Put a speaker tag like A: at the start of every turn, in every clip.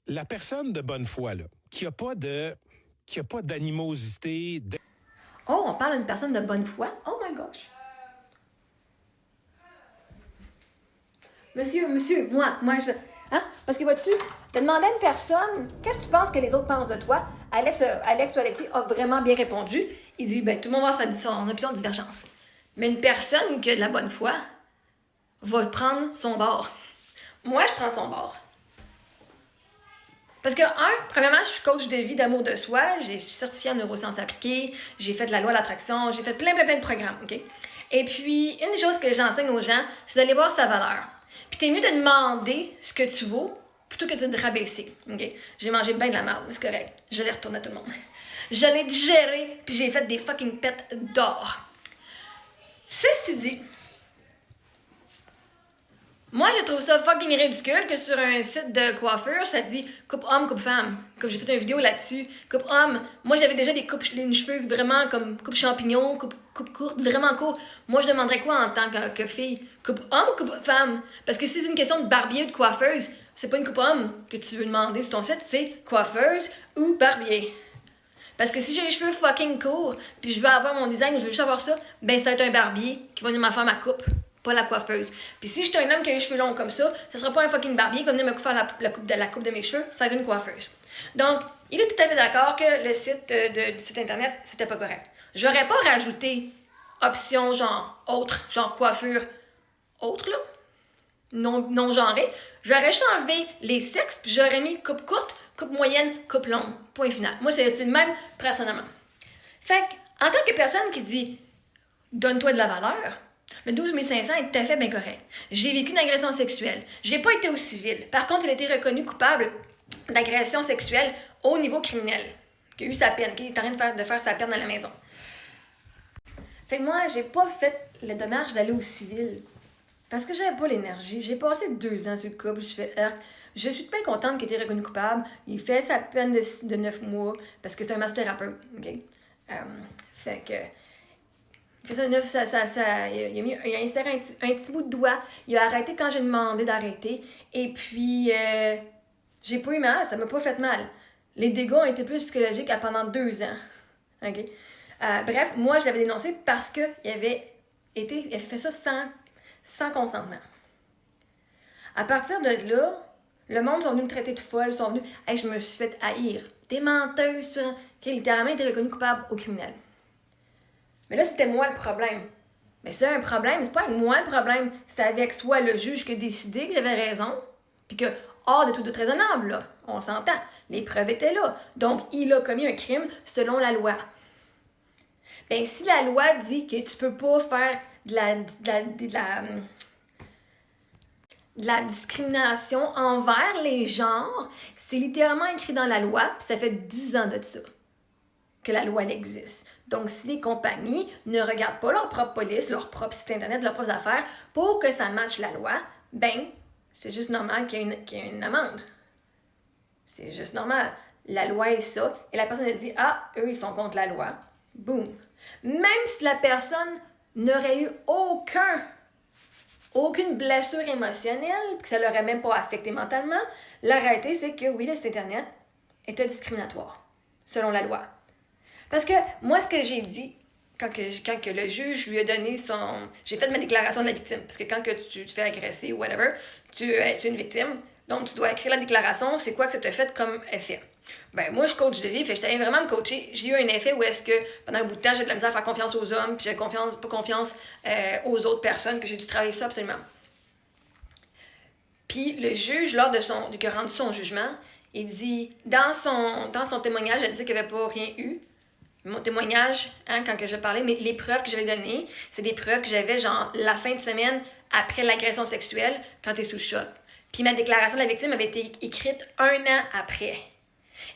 A: la personne de bonne foi, là, qui a pas d'animosité.
B: Oh, on parle d'une personne de bonne foi? Oh my gosh! Monsieur, moi, je... Hein? Parce que vois-tu, t'as demandé à une personne, qu'est-ce que tu penses que les autres pensent de toi? Alex ou Alexis a vraiment bien répondu. Il dit, ben, tout le monde va avoir son option de divergence. Mais une personne qui a de la bonne foi va prendre son bord. Moi, je prends son bord. Parce que, premièrement, je suis coach de vie, d'amour de soi, je suis certifiée en neurosciences appliquées, j'ai fait de la loi de l'attraction, j'ai fait plein de programmes, OK? Et puis, une des choses que j'enseigne aux gens, c'est d'aller voir sa valeur. Puis t'es mieux de demander ce que tu vaux plutôt que de te rabaisser, OK? J'ai mangé bien de la merde, mais c'est correct. Je l'ai retourné à tout le monde. Je l'ai digéré, puis j'ai fait des fucking pets d'or. Ceci dit, moi, je trouve ça fucking ridicule que sur un site de coiffure, ça dit coupe homme, coupe femme. Comme j'ai fait une vidéo là-dessus, coupe homme. Moi, j'avais déjà des cheveux vraiment comme coupe champignon, coupe courte, vraiment court. Moi, je demanderais quoi en tant que fille? Coupe homme ou coupe femme? Parce que si c'est une question de barbier ou de coiffeuse, c'est pas une coupe homme que tu veux demander sur ton site, c'est coiffeuse ou barbier. Parce que si j'ai les cheveux fucking courts, puis je veux avoir mon design, je veux juste avoir ça, ben ça va être un barbier qui va venir me faire ma coupe, pas la coiffeuse. Puis si je suis un homme qui a les cheveux longs comme ça sera pas un fucking barbier qui va venir me faire la coupe de mes cheveux, ça va être une coiffeuse. Donc, il est tout à fait d'accord que le site du site internet, c'était pas correct. J'aurais pas rajouté option genre autre, genre coiffure autre là, non genrée. J'aurais juste enlevé les sexes, puis j'aurais mis coupe courte, coupe moyenne, coupe longue. Point final. Moi, c'est le même personnellement. Fait que, en tant que personne qui dit donne-toi de la valeur, le 12 500 est tout à fait bien correct. J'ai vécu une agression sexuelle. J'ai pas été au civil. Par contre, il a été reconnu coupable d'agression sexuelle au niveau criminel. Il a eu sa peine, il est en train de faire sa peine à la maison. Fait que moi, j'ai pas fait le démarche d'aller au civil. Parce que j'avais pas l'énergie. J'ai passé 2 ans sur le couple. Je suis bien contente qu'il ait été reconnu coupable. Il fait sa peine de 9 mois parce que c'est un massothérapeute. OK? Fait que. Il fait ça 9, il a inséré un petit bout de doigt. Il a arrêté quand j'ai demandé d'arrêter. Et puis, j'ai pas eu mal. Ça m'a pas fait mal. Les dégâts ont été plus psychologiques pendant 2 ans. OK? Bref, moi, je l'avais dénoncé parce qu'il avait fait ça sans consentement. À partir de là, le monde sont venus me traiter de folle, sont venus... Hey, je me suis fait haïr. T'es menteuse, tu... Okay, littéralement, il était reconnu coupable au criminel. Mais là, c'était moi le problème. Mais c'est un problème, c'est pas avec moi le problème. C'était avec soit le juge qui a décidé que j'avais raison, puis que, hors de tout doute raisonnable, là, on s'entend, les preuves étaient là. Donc, il a commis un crime selon la loi. Ben, si la loi dit que tu peux pas faire de la discrimination envers les genres, c'est littéralement écrit dans la loi, puis ça fait 10 ans de ça que la loi existe. Donc, si les compagnies ne regardent pas leur propre police, leur propre site internet, leurs propres affaires, pour que ça matche la loi, ben, c'est juste normal qu'il y ait une amende. C'est juste normal. La loi est ça, et la personne a dit « Ah, eux, ils sont contre la loi. » Boum. Même si la personne n'aurait eu aucune blessure émotionnelle, que ça l'aurait même pas affecté mentalement, la réalité, c'est que oui, le site internet était discriminatoire, selon la loi. Parce que moi, ce que j'ai dit, quand que le juge lui a donné son... J'ai fait ma déclaration de la victime, parce que quand que tu te fais agresser ou whatever, tu es une victime, donc tu dois écrire la déclaration, c'est quoi que ça t'a fait comme effet. Ben moi, je coach de vie, fait que j'étais vraiment me coacher. J'ai eu un effet où est-ce que, pendant un bout de temps, j'ai de la misère à faire confiance aux hommes, puis j'ai pas confiance aux autres personnes, que j'ai dû travailler ça absolument. Puis le juge, lors de qu'il a rendu son jugement, il dit, dans son témoignage, elle dit qu'il n'y avait pas rien eu. Mon témoignage, quand que je parlais, mais les preuves que j'avais données, c'est des preuves que j'avais genre la fin de semaine après l'agression sexuelle, quand tu es sous choc. Puis ma déclaration de la victime avait été écrite 1 an après.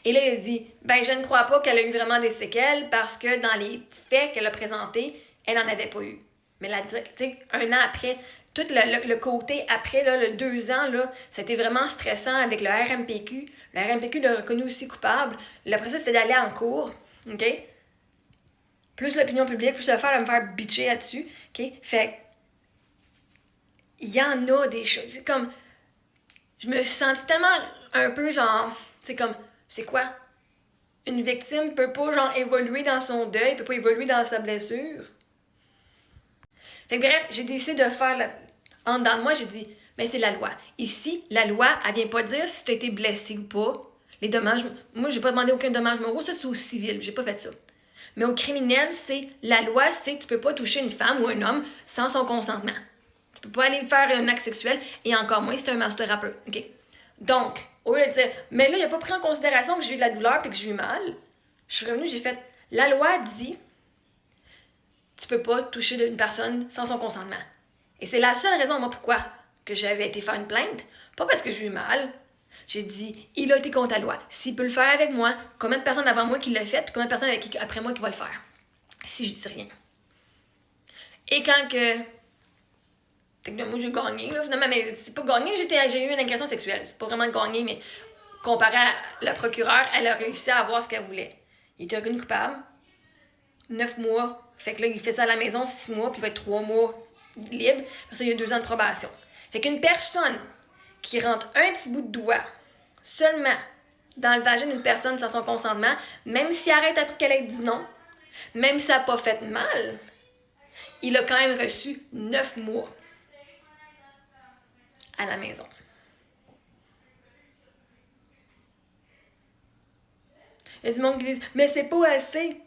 B: Et là, il a dit, ben je ne crois pas qu'elle a eu vraiment des séquelles parce que dans les faits qu'elle a présentés, elle n'en avait pas eu. Mais là, tu sais, 1 an après, tout le côté après, là, le 2 ans, là, c'était vraiment stressant avec le RMPQ. Le RMPQ l'a reconnu aussi coupable. Après ça, c'était d'aller en cours, OK? Plus l'opinion publique, plus le faire de me faire bitcher là-dessus, OK? Fait il y en a des choses. C'est comme... Je me suis sentie tellement un peu genre, c'est comme, c'est quoi? Une victime peut pas genre évoluer dans son deuil, peut pas évoluer dans sa blessure. Fait que bref, j'ai décidé de faire, en dedans de moi, j'ai dit, ben c'est la loi. Ici, la loi, elle vient pas dire si tu as été blessé ou pas. Les dommages, moi j'ai pas demandé aucun dommage moraux, ça c'est au civil, j'ai pas fait ça. Mais au criminel, c'est, la loi, c'est que tu peux pas toucher une femme ou un homme sans son consentement. Tu peux pas aller faire un acte sexuel, et encore moins si c'est un massothérapeute, ok? Donc, au lieu de dire, mais là, il a pas pris en considération que j'ai eu de la douleur et que j'ai eu mal, je suis revenue, j'ai fait, la loi dit, tu peux pas toucher une personne sans son consentement. Et c'est la seule raison, moi, pourquoi que j'avais été faire une plainte. Pas parce que j'ai eu mal. J'ai dit, il a été contre la loi. S'il peut le faire avec moi, combien de personnes avant moi qui l'ont fait, puis combien de personnes après moi qui vont le faire? Si je dis rien. Et quand que... moi, j'ai gagné, là, finalement, mais c'est pas gagné, j'ai eu une agression sexuelle. C'est pas vraiment gagné, mais comparé à la procureure, elle a réussi à avoir ce qu'elle voulait. Il était reconnu coupable. 9 mois. Fait que là, il fait ça à la maison 6 mois, puis il va être 3 mois libre. Parce qu'il y a 2 ans de probation. Fait qu'une personne qui rentre un petit bout de doigt seulement dans le vagin d'une personne sans son consentement, même s'il arrête après qu'elle ait dit non, même si ça n'a pas fait mal, il a quand même reçu 9 mois à la maison. Il y a du monde qui dit « Mais c'est pas assez! »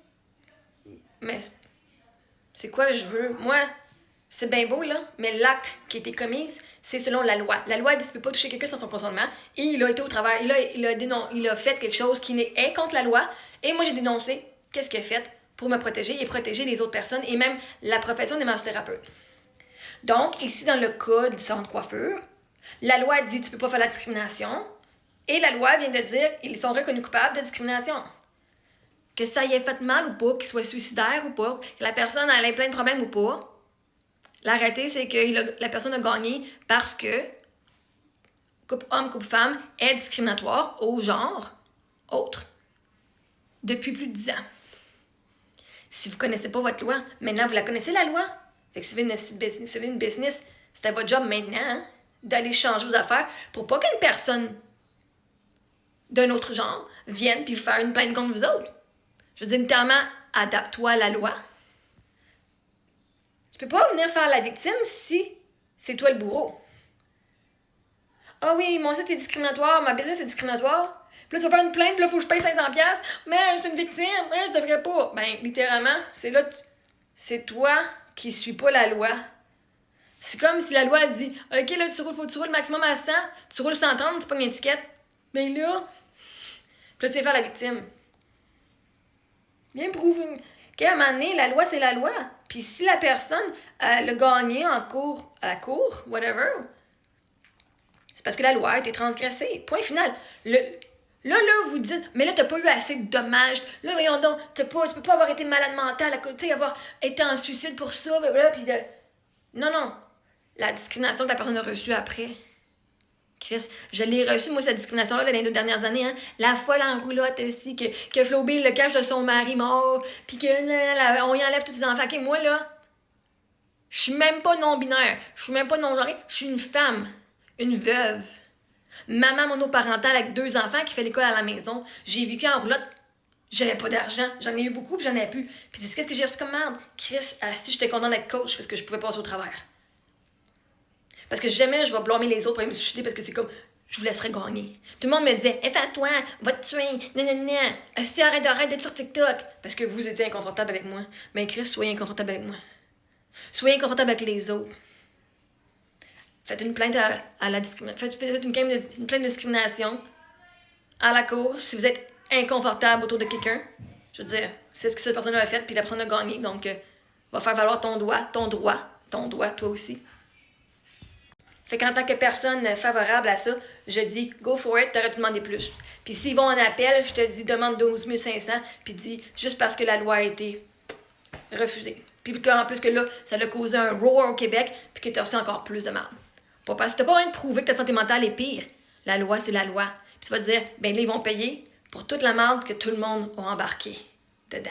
B: Mais c'est quoi je veux? Moi, c'est bien beau, là, mais l'acte qui a été commis, c'est selon la loi. La loi dit que tu peux pas toucher quelqu'un sans son consentement, et il a été au travers, il a fait quelque chose qui est contre la loi, et moi j'ai dénoncé qu'est-ce qu'il a fait pour me protéger et protéger les autres personnes, et même la profession des massothérapeutes. Donc, ici, dans le cas du salon de coiffure, la loi dit que tu peux pas faire la discrimination, et la loi vient de dire qu'ils sont reconnus coupables de discrimination. Que ça y ait fait mal ou pas, qu'il soit suicidaire ou pas, que la personne ait plein de problèmes ou pas, l'arrêté, c'est que la personne a gagné parce que couple homme, couple femme est discriminatoire au genre autre depuis plus de 10 ans. Si vous ne connaissez pas votre loi, maintenant vous la connaissez la loi. Fait que si vous avez une business, c'est à votre job maintenant hein, d'aller changer vos affaires pour pas qu'une personne d'un autre genre vienne puis vous faire une plainte contre vous autres. Je veux dire, littéralement, adapte-toi à la loi. Tu peux pas venir faire la victime si c'est toi le bourreau. Ah oui, mon site est discriminatoire, ma business est discriminatoire. Puis là, tu vas faire une plainte, puis là, il faut que je paye 500$. Mais je suis une victime, mais je devrais pas. Ben, littéralement, c'est là, c'est toi qui suis pas la loi. C'est comme si la loi dit, OK, là, faut que tu roules maximum à 100, tu roules 130, tu pognes une étiquette. Ben là, puis là, tu vas faire la victime. Bien prouvé. À un moment donné, la loi, c'est la loi. Puis si la personne l'a gagné en cours, à la cour, whatever, c'est parce que la loi a été transgressée. Point final. Là, vous dites, mais là, t'as pas eu assez de dommages. Là, voyons donc, tu peux pas avoir été malade mental, tu sais, avoir été en suicide pour ça, blablabla, puis de... Non. La discrimination que la personne a reçue après. Chris, je l'ai reçue, moi, cette discrimination-là, dans les 2 dernières années, hein. La folle en roulotte, ici, que Flo Bill le cache de son mari mort, puis on y enlève tous ses enfants. OK, moi, là, je suis même pas non-binaire, je suis même pas non-genrée, je suis une femme, une veuve. Maman monoparentale avec 2 enfants qui fait l'école à la maison. J'ai vécu en roulotte, j'avais pas d'argent, j'en ai eu beaucoup, puis j'en ai plus. Puis tu sais, qu'est-ce que j'ai reçu comme merde? Chris, si j'étais contente d'être coach, parce que je pouvais passer au travers. Parce que jamais je vais blâmer les autres pour me suicider parce que c'est comme, je vous laisserai gagner. Tout le monde me disait, efface-toi, va te tuer, nanana. Si arrête d'être sur TikTok. Parce que vous étiez inconfortable avec moi. Mais Chris, soyez inconfortable avec moi. Soyez inconfortable avec les autres. Faites une plainte à la discrimination. Faites une plainte de discrimination à la cour si vous êtes inconfortable autour de quelqu'un. Je veux dire, c'est ce que cette personne a fait, puis la personne a gagné. Donc, va faire valoir ton droit, toi aussi. Fait qu'en tant que personne favorable à ça, je dis go for it, t'aurais dû demander plus. Puis s'ils vont en appel, je te dis demande 12 500, puis dis juste parce que la loi a été refusée. Puis en plus que là, ça a causé un roar au Québec, puis que t'as reçu encore plus de mal. Pas parce que t'as pas envie de prouver que ta santé mentale est pire. La loi, c'est la loi. Puis tu vas te dire, ben là, ils vont payer pour toute la merde que tout le monde a embarqué dedans.